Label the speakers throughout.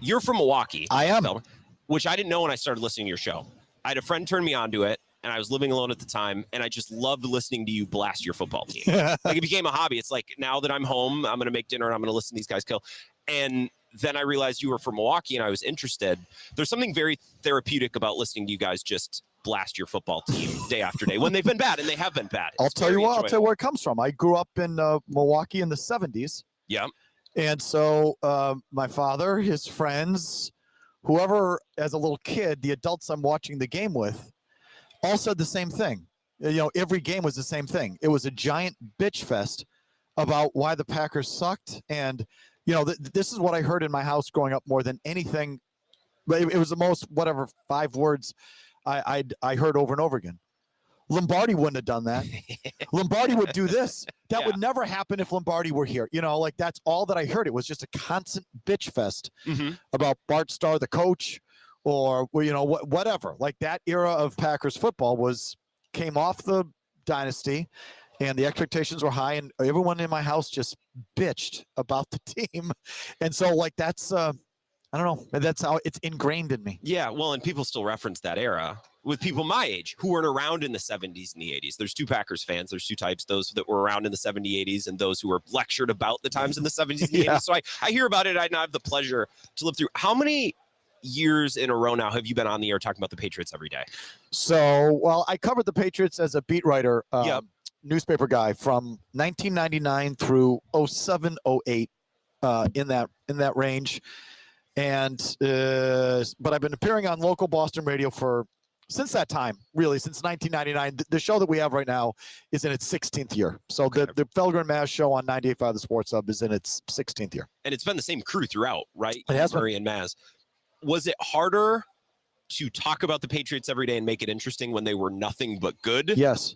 Speaker 1: You're from Milwaukee.
Speaker 2: I am.
Speaker 1: Which I didn't know when I started listening to your show. I had a friend turn me onto it, and I was living alone at the time, and I just loved listening to you blast your football team. Like, it became a hobby. It's like, now that I'm home, I'm going to make dinner, and I'm going to listen to these guys kill. And then I realized you were from Milwaukee, and I was interested. There's something very therapeutic about listening to you guys just blast your football team day after day when they've been bad, and they have been bad.
Speaker 2: I'll tell you where it comes from. I grew up in Milwaukee in the 70s.
Speaker 1: Yeah.
Speaker 2: And so my father, his friends, whoever, as a little kid, the adults I'm watching the game with, all said the same thing. You know, every game was the same thing. It was a giant bitch fest about why the Packers sucked. And, you know, this is what I heard in my house growing up more than anything. It was the most, 5 words I heard over and over again. Lombardi wouldn't have done that. Lombardi would do this. That would never happen if Lombardi were here. You know, like, that's all that I heard. It was just a constant bitch fest about Bart Starr, the coach, or, you know, whatever. Like, that era of Packers football came off the dynasty, and the expectations were high, and everyone in my house just bitched about the team. And so, like, that's I don't know. That's how it's ingrained in me.
Speaker 1: Yeah, well, and people still reference that era with people my age who weren't around in the 70s and the 80s. There's two Packers fans. There's two types, those that were around in the 70s, 80s, and those who were lectured about the times in the 70s and the 80s. So I hear about it. I now have the pleasure to live through. How many years in a row now have you been on the air talking about the Patriots every day?
Speaker 2: So, well, I covered the Patriots as a beat writer, newspaper guy from 1999 through 07, 08, in that range. And but I've been appearing on local Boston radio since that time, really, since 1999. The show that we have right now is in its 16th year. So the Felger and Mazz show on 98.5 The Sports Hub is in its 16th year.
Speaker 1: And it's been the same crew throughout, right?
Speaker 2: It has been.
Speaker 1: Murray and Mazz. Was it harder to talk about the Patriots every day and make it interesting when they were nothing but good?
Speaker 2: Yes.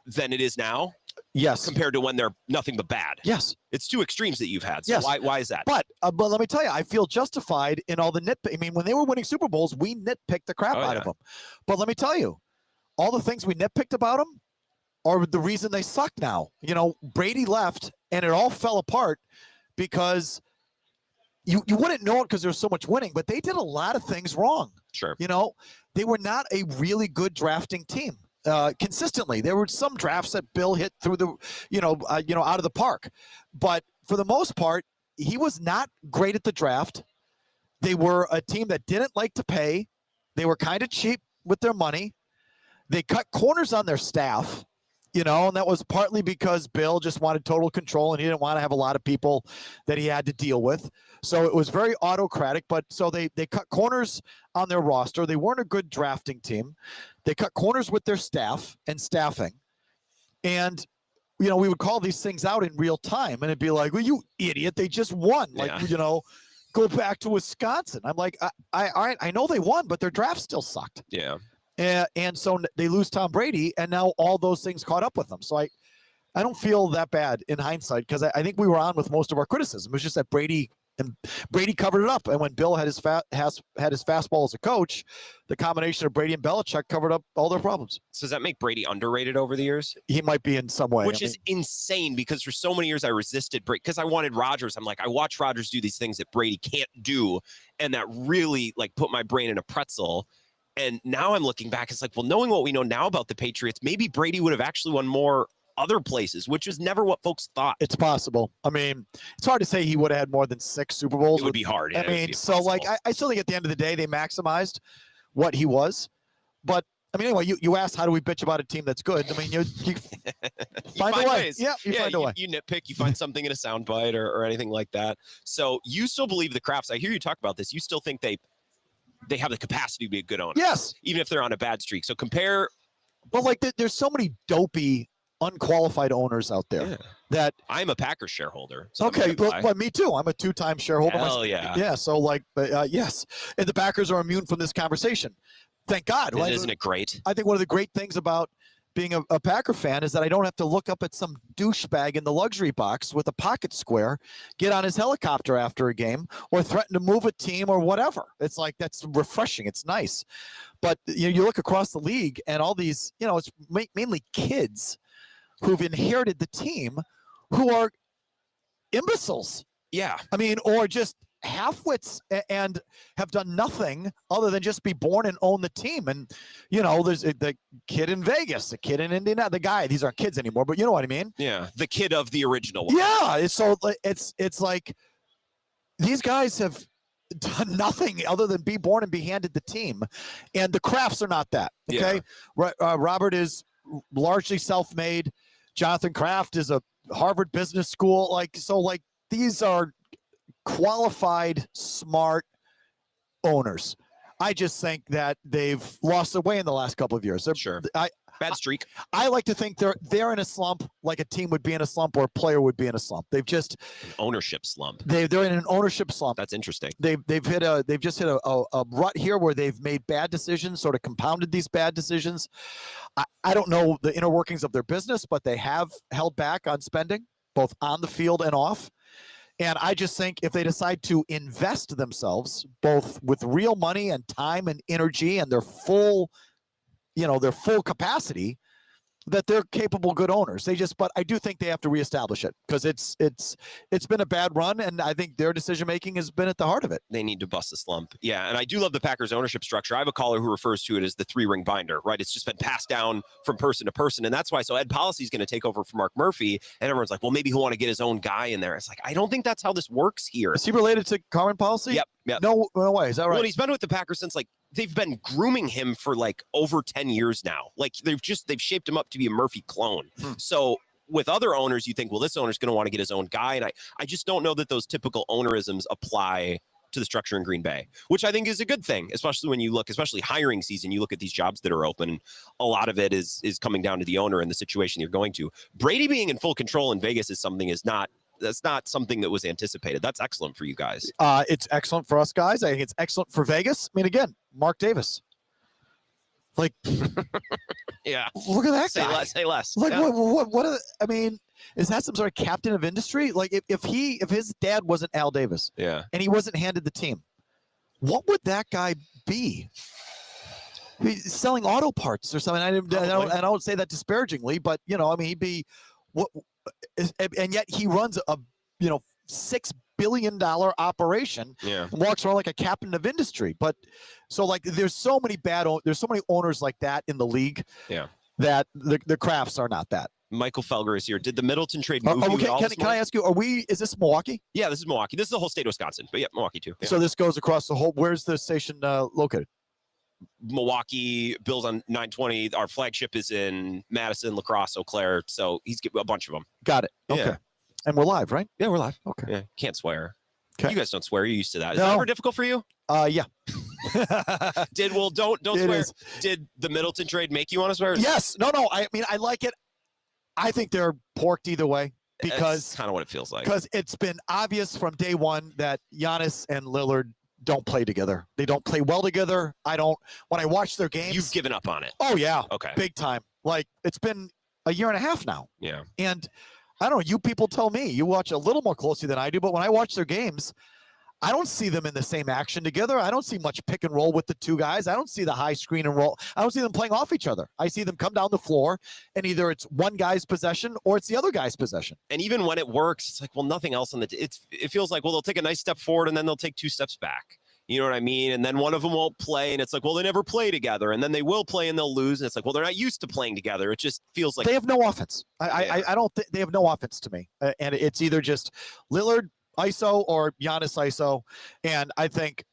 Speaker 1: Than it is now?
Speaker 2: Yes.
Speaker 1: Compared to when they're nothing but bad?
Speaker 2: Yes.
Speaker 1: It's two extremes that you've had. So why is that?
Speaker 2: But let me tell you, I feel justified in all the nitpick. I mean, when they were winning Super Bowls, we nitpicked the crap out of them. But let me tell you, all the things we nitpicked about them are the reason they suck now. You know, Brady left, and it all fell apart because you wouldn't know it because there was so much winning, but they did a lot of things wrong.
Speaker 1: Sure.
Speaker 2: You know, they were not a really good drafting team. Consistently, there were some drafts that Bill hit through the, out of the park, but for the most part, he was not great at the draft. They were a team that didn't like to pay. They were kind of cheap with their money. They cut corners on their staff, and that was partly because Bill just wanted total control and he didn't want to have a lot of people that he had to deal with. So it was very autocratic, but so they cut corners on their roster. They weren't a good drafting team. They cut corners with their staff and staffing. And, we would call these things out in real time and it'd be like, well, you idiot, they just won. Go back to Wisconsin. I'm like, all right, I know they won, but their draft still sucked.
Speaker 1: Yeah.
Speaker 2: And so they lose Tom Brady, and now all those things caught up with them. So I don't feel that bad in hindsight because I think we were on with most of our criticism. It was just that Brady covered it up, and when Bill had his fastball as a coach, the combination of Brady and Belichick covered up all their problems.
Speaker 1: So does that make Brady underrated over the years?
Speaker 2: He might be in some way,
Speaker 1: which is insane because for so many years I resisted Brady because I wanted Rodgers. I'm like, I watched Rodgers do these things that Brady can't do, and that really put my brain in a pretzel. And now I'm looking back, it's like, well, knowing what we know now about the Patriots, maybe Brady would have actually won more other places, which is never what folks thought.
Speaker 2: It's possible. I mean, it's hard to say he would have had more than 6 Super Bowls.
Speaker 1: It would be hard. Yeah,
Speaker 2: I still think at the end of the day, they maximized what he was. But, anyway, you asked, how do we bitch about a team that's good? You find a way.
Speaker 1: Ways.
Speaker 2: Yeah, you find a way.
Speaker 1: You nitpick, you find something in a soundbite or anything like that. So you still believe the Crafts. I hear you talk about this. You still think they have the capacity to be a good owner.
Speaker 2: Yes.
Speaker 1: Even if they're on a bad streak. So compare.
Speaker 2: But there's so many dopey, unqualified owners out there that
Speaker 1: I'm a Packers shareholder. So
Speaker 2: okay. Well, me too. I'm a 2-time shareholder.
Speaker 1: Hell yeah.
Speaker 2: Yeah. So yes. And the Packers are immune from this conversation. Thank God.
Speaker 1: Isn't it great?
Speaker 2: I think one of the great things about being a Packer fan is that I don't have to look up at some douchebag in the luxury box with a pocket square, get on his helicopter after a game, or threaten to move a team or whatever. It's like, that's refreshing. It's nice. But you look across the league and all these, it's mainly kids who've inherited the team who are imbeciles.
Speaker 1: Yeah.
Speaker 2: Or just half-wits and have done nothing other than just be born and own the team. And, you know, there's the kid in Vegas, the kid in Indiana, the guy, these aren't kids anymore, but you know what I mean?
Speaker 1: Yeah, the kid of the original one.
Speaker 2: Yeah, it's like these guys have done nothing other than be born and be handed the team. And the Crafts are not that, okay? Yeah. Robert is largely self-made. Jonathan Kraft is a Harvard Business School. Like these are qualified, smart owners. I just think that they've lost their way in the last couple of years.
Speaker 1: Sure. Bad streak.
Speaker 2: I like to think they're in a slump, like a team would be in a slump or a player would be in a slump. They've just
Speaker 1: an ownership slump.
Speaker 2: They're in an ownership slump.
Speaker 1: That's interesting.
Speaker 2: They've just hit a rut here where they've made bad decisions, sort of compounded these bad decisions. I don't know the inner workings of their business, but they have held back on spending, both on the field and off. And I just think if they decide to invest themselves, both with real money and time and energy and their full capacity, that they're capable, good owners. But I do think they have to reestablish it because it's been a bad run, and I think their decision making has been at the heart of it.
Speaker 1: They need to bust the slump. Yeah, and I do love the Packers ownership structure. I have a caller who refers to it as the 3-ring binder, right? It's just been passed down from person to person, and that's why. So Ed Policy is going to take over for Mark Murphy, and everyone's like, well, maybe he'll want to get his own guy in there. It's like, I don't think that's how this works here.
Speaker 2: Is he related to Carmen Policy?
Speaker 1: Yep.
Speaker 2: No way. Is that right?
Speaker 1: Well, he's been with the Packers since they've been grooming him for over 10 years now. They've shaped him up to be a Murphy clone. So with other owners, you think, well, this owner's going to want to get his own guy. And I just don't know that those typical ownerisms apply to the structure in Green Bay, which I think is a good thing, especially when you look, especially hiring season, you look at these jobs that are open. And a lot of it is coming down to the owner and the situation you're going to. Brady being in full control in Vegas that's not something that was anticipated. That's excellent for you guys.
Speaker 2: It's excellent for us guys. I think it's excellent for Vegas. I mean, again, Mark Davis.
Speaker 1: Yeah.
Speaker 2: Look at that guy.
Speaker 1: Say less.
Speaker 2: Yeah. I mean, is that some sort of captain of industry? If his dad wasn't Al Davis,
Speaker 1: yeah, and
Speaker 2: he wasn't handed the team, what would that guy be? He's selling auto parts or something. I don't say that disparagingly, but he'd be what. And yet he runs a $6 billion operation.
Speaker 1: Yeah,
Speaker 2: and walks around like a captain of industry. But there's so many owners like that in the league.
Speaker 1: Yeah,
Speaker 2: that the Crafts are not that.
Speaker 1: Michael Felger is here. Did the Middleton trade move you at all?
Speaker 2: Can I ask you? Is this Milwaukee?
Speaker 1: Yeah, this is Milwaukee. This is the whole state of Wisconsin. But yeah, Milwaukee too. Yeah.
Speaker 2: So this goes across the whole. Where's the station located?
Speaker 1: Milwaukee, Bills on 920. Our flagship is in Madison, La Crosse, Eau Claire. So he's a bunch of them.
Speaker 2: Got it. Okay. Yeah. And we're live, right?
Speaker 1: Yeah, we're live.
Speaker 2: Okay.
Speaker 1: Yeah, can't swear.
Speaker 2: Okay.
Speaker 1: You guys don't swear. You're used to that. Is that ever difficult for you?
Speaker 2: Yeah.
Speaker 1: Don't swear. Did the Middleton trade make you want to swear?
Speaker 2: Yes. No. I mean, I like it. I think they're porked either way because
Speaker 1: that's kind of what it feels like.
Speaker 2: Because it's been obvious from day one that Giannis and Lillard don't play together. They don't play well together. When I watch their games.
Speaker 1: You've given up on it.
Speaker 2: Oh, yeah.
Speaker 1: Okay.
Speaker 2: Big time. It's been a year and a half now.
Speaker 1: Yeah.
Speaker 2: And I don't know, you people tell me. You watch a little more closely than I do, but when I watch their games, I don't see them in the same action together. I don't see much pick and roll with the two guys. I don't see the high screen and roll. I don't see them playing off each other. I see them come down the floor, and either it's one guy's possession or it's the other guy's possession.
Speaker 1: And even when it works, it's like, well, nothing else on it feels like, well, they'll take a nice step forward, and then they'll take 2 steps back. You know what I mean? And then one of them won't play, and it's like, well, they never play together. And then they will play, and they'll lose. And it's like, well, they're not used to playing together. It just feels like
Speaker 2: they have no offense. I don't think they have no offense to me. And it's either just Lillard ISO or Giannis ISO. And I think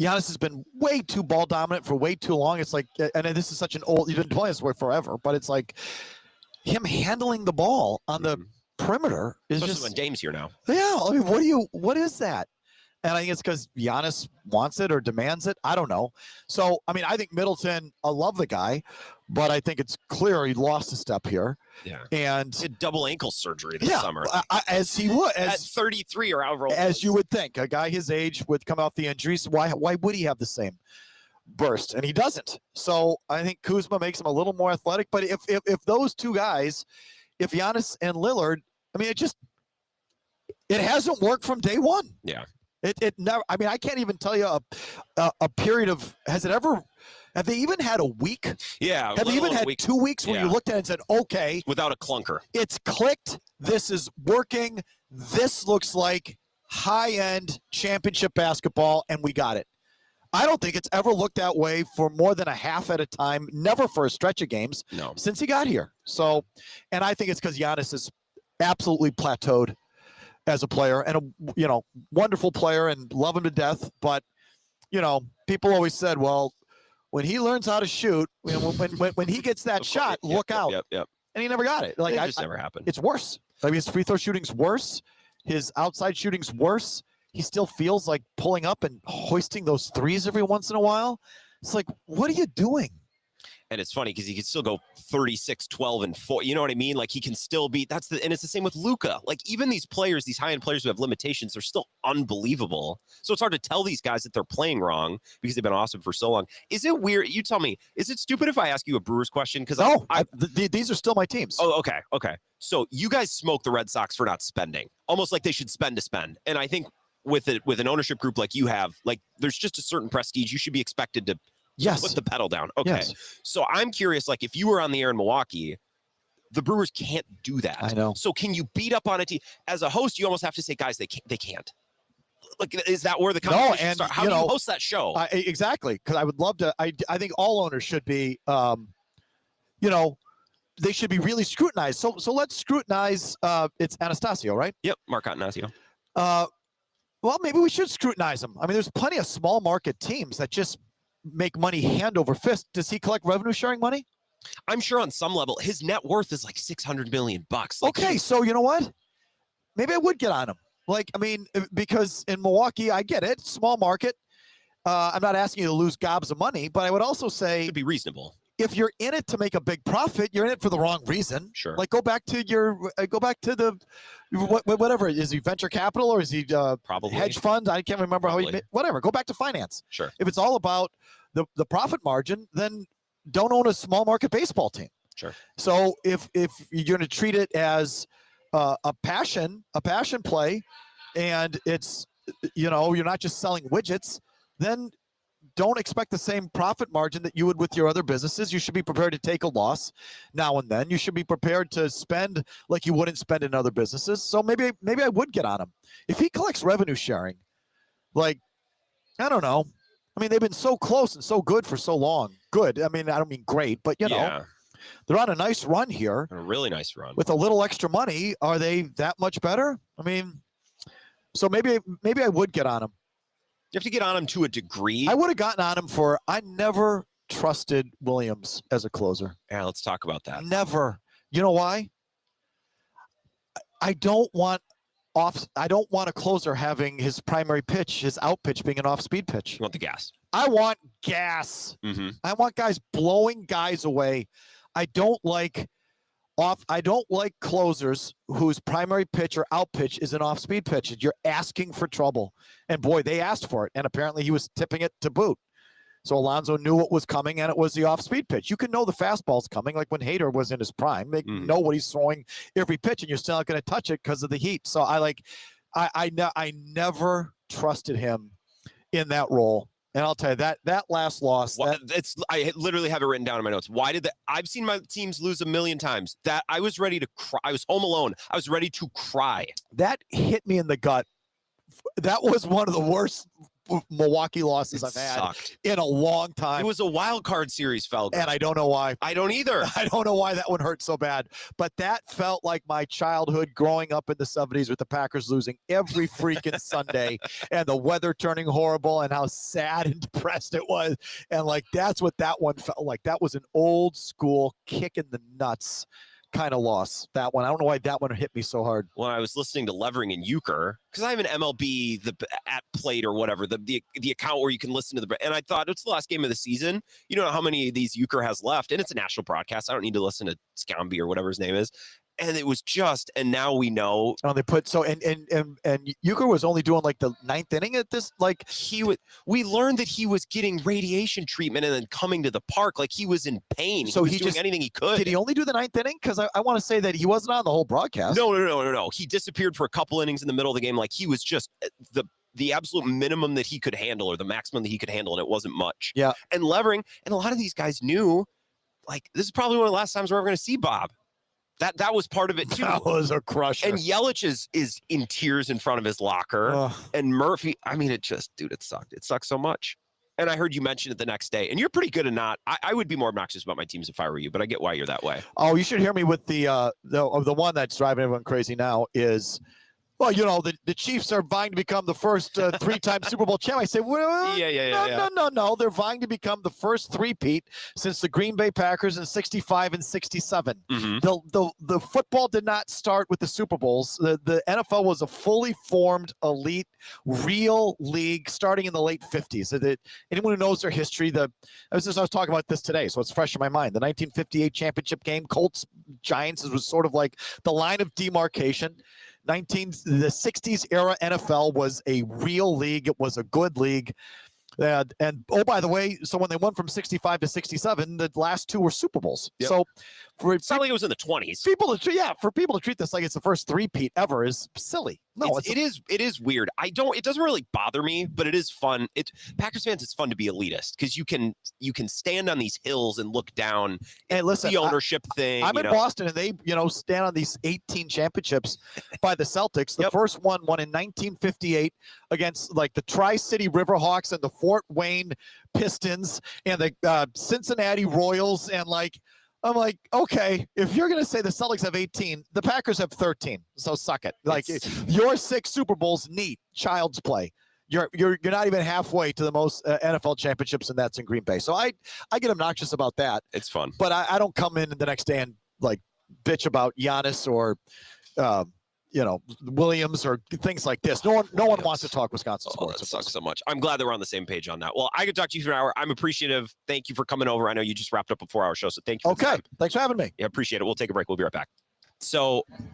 Speaker 2: Giannis has been way too ball dominant for way too long. It's like, and this is such an old, you've been playing this way forever, but it's like him handling the ball on the perimeter is
Speaker 1: especially
Speaker 2: just
Speaker 1: when Dame's here now.
Speaker 2: Yeah. I mean, what is that? And I think it's because Giannis wants it or demands it. I don't know. So, I mean, I think Middleton, I love the guy, but I think it's clear he lost a step here.
Speaker 1: Yeah.
Speaker 2: And
Speaker 1: he had double ankle surgery this summer.
Speaker 2: As he would.
Speaker 1: At 33 or however old.
Speaker 2: As you would think. A guy his age would come off the injuries. Why would he have the same burst? And he doesn't. So I think Kuzma makes him a little more athletic. But if those two guys, if Giannis and Lillard, I mean, it hasn't worked from day one.
Speaker 1: Yeah.
Speaker 2: It never. I mean, I can't even tell you a period of. Have they even had a week?
Speaker 1: Yeah.
Speaker 2: Have they even had 2 weeks where you looked at it and said, okay,
Speaker 1: without a clunker,
Speaker 2: it's clicked. This is working. This looks like high-end championship basketball, and we got it. I don't think it's ever looked that way for more than a half at a time, never for a stretch of games since he got here. So, and I think it's because Giannis is absolutely plateaued as a player and a wonderful player and love him to death. But, people always said, well, when he learns how to shoot, when he gets that shot, look out.
Speaker 1: Yep.
Speaker 2: And he never got it. Like,
Speaker 1: it just never happened.
Speaker 2: It's worse. I mean, his free throw shooting's worse. His outside shooting's worse. He still feels like pulling up and hoisting those threes every once in a while. It's like, what are you doing?
Speaker 1: And it's funny because he can still go 36, 12, and 4. You know what I mean? Like, he can still be. And it's the same with Luka. Like, even these players, these high-end players who have limitations, they're still unbelievable. So it's hard to tell these guys that they're playing wrong because they've been awesome for so long. Is it weird? You tell me. Is it stupid if I ask you a Brewers question? Because
Speaker 2: these are still my teams.
Speaker 1: Oh, okay. So you guys smoke the Red Sox for not spending, almost like they should spend to spend. And I think with an ownership group like you have, like, there's just a certain prestige. You should be expected to put the pedal down. Okay.
Speaker 2: Yes.
Speaker 1: So I'm curious, like, if you were on the air in Milwaukee, the Brewers can't do that.
Speaker 2: I know.
Speaker 1: So can you beat up on a team? As a host, you almost have to say, guys, they can't. Like, is that where the conversation starts? How do you host that show?
Speaker 2: Exactly. Because I would love to. I think all owners should be, they should be really scrutinized. So let's scrutinize. It's Anastasio, right?
Speaker 1: Yep. Mark Anastasio.
Speaker 2: Well, maybe we should scrutinize him. I mean, there's plenty of small market teams that just make money hand over fist. Does he collect revenue sharing money?
Speaker 1: I'm sure on some level his net worth is like $600 million. Like,
Speaker 2: okay, so you know what? Maybe I would get on him. Like, I mean, because in Milwaukee, I get it, small market. I'm not asking you to lose gobs of money, but I would also say
Speaker 1: to be reasonable.
Speaker 2: If you're in it to make a big profit, you're in it for the wrong reason.
Speaker 1: Sure.
Speaker 2: Like, go back to the whatever. Is he venture capital or is he
Speaker 1: probably
Speaker 2: hedge fund? I can't remember how he. Whatever. Go back to finance.
Speaker 1: Sure.
Speaker 2: If it's all about the profit margin, then don't own a small market baseball team.
Speaker 1: Sure.
Speaker 2: So if you're going to treat it as a passion play, and it's you're not just selling widgets, then don't expect the same profit margin that you would with your other businesses. You should be prepared to take a loss now and then. You should be prepared to spend like you wouldn't spend in other businesses. So maybe I would get on him. If he collects revenue sharing, like, I don't know. I mean, they've been so close and so good for so long. Good. I mean, I don't mean great, but they're on a nice run here.
Speaker 1: A really nice run.
Speaker 2: With a little extra money, are they that much better? I mean, so maybe I would get on him.
Speaker 1: You have to get on him to a degree.
Speaker 2: I would have gotten on him I newant trusted Williams as a closer.
Speaker 1: Yeah, let's talk about that.
Speaker 2: Never. You know why? I don't want a closer having his primary pitch, his out pitch being an off-speed pitch.
Speaker 1: You want the gas.
Speaker 2: I want gas.
Speaker 1: Mm-hmm.
Speaker 2: I want guys blowing guys away. I don't like closers whose primary pitch or out pitch is an off-speed pitch. You're asking for trouble. And boy, they asked for it. And apparently he was tipping it to boot. So Alonso knew what was coming, and it was the off-speed pitch. You can know the fastball's coming, like when Hader was in his prime. They know what he's throwing every pitch, and you're still not going to touch it because of the heat. So I never trusted him in that role. And I'll tell you that last loss.
Speaker 1: I literally have it written down in my notes. I've seen my teams lose a million times. That I was ready to cry. I was home alone. I was ready to cry.
Speaker 2: That hit me in the gut. That was one of the worst Milwaukee losses I've had in a long time.
Speaker 1: It was a wild card series, Felger.
Speaker 2: And I don't know why.
Speaker 1: I don't either.
Speaker 2: I don't know why that one hurt so bad. But that felt like my childhood growing up in the 70s with the Packers losing every freaking Sunday and the weather turning horrible and how sad and depressed it was. And like, that's what that one felt like. That was an old school kick in the nuts kind of loss. That one. I don't know why that one hit me so hard.
Speaker 1: When I was listening to Levering and Euchre, because I have an MLB at plate or whatever, the account where you can listen to and I thought it's the last game of the season. You don't know how many of these Euchre has left, and it's a national broadcast. I don't need to listen to Scamby or whatever his name is. And it was and now we know.
Speaker 2: Oh, they put and Euchre was only doing like the 9th inning at this. Like
Speaker 1: we learned that he was getting radiation treatment and then coming to the park like he was in pain.
Speaker 2: So
Speaker 1: he was doing anything he could.
Speaker 2: Did he only do the 9th inning? Because I want to say that he wasn't on the whole broadcast.
Speaker 1: No. He disappeared for a couple innings in the middle of the game. Like he was just the absolute minimum that he could handle or the maximum that he could handle, and it wasn't much.
Speaker 2: Yeah.
Speaker 1: And Levering and a lot of these guys knew, like, this is probably one of the last times we're ever going to see Bob. That was part of it too.
Speaker 2: That was a crusher.
Speaker 1: And Yelich is in tears in front of his locker. And Murphy, I mean, it sucked. It sucked so much. And I heard you mention it the next day. And you're pretty good at not. I would be more obnoxious about my teams if I were you, but I get why you're that way.
Speaker 2: Oh, you should hear me with the one that's driving everyone crazy now is, well, the Chiefs are vying to become the first three-time Super Bowl champ. I say, well, no. They're vying to become the first three-peat since the Green Bay Packers in 65 and 67.
Speaker 1: Mm-hmm.
Speaker 2: The football did not start with the Super Bowls. The NFL was a fully formed, elite, real league starting in the late 50s. Anyone who knows their history, I was talking about this today, so it's fresh in my mind. The 1958 championship game, Colts-Giants, was sort of like the line of demarcation. The 60s era NFL was a real league. It was a good league. And oh, by the way, so when they went from 65 to 67, the last two were Super Bowls.
Speaker 1: Yep.
Speaker 2: So
Speaker 1: it's not like it was in the 20s.
Speaker 2: For people to treat this like it's the first three-peat ever is silly. No,
Speaker 1: it is weird. It doesn't really bother me, but it is fun. Packers fans, it's fun to be elitist because you can stand on these hills and look down.
Speaker 2: And listen,
Speaker 1: the ownership thing.
Speaker 2: I'm in Boston, and they stand on these 18 championships by the Celtics. The first one won in 1958 against like the Tri-City Riverhawks and the Fort Wayne Pistons and the Cincinnati Royals, and I'm like, okay, if you're going to say the Celtics have 18, the Packers have 13. So suck it. Like your 6 Super Bowls, neat, child's play. You're not even halfway to the most NFL championships, and that's in Green Bay. So I get obnoxious about that.
Speaker 1: It's fun.
Speaker 2: But I don't come in the next day and bitch about Giannis or Williams or things like this. No one wants to talk Wisconsin sports.
Speaker 1: That sucks so much. I'm glad that we're on the same page on that. Well, I could talk to you for an hour. I'm appreciative. Thank you for coming over. I know you just wrapped up a 4-hour show, so thank you.
Speaker 2: Okay. Thanks for having me.
Speaker 1: Yeah, appreciate it. We'll take a break. We'll be right back. So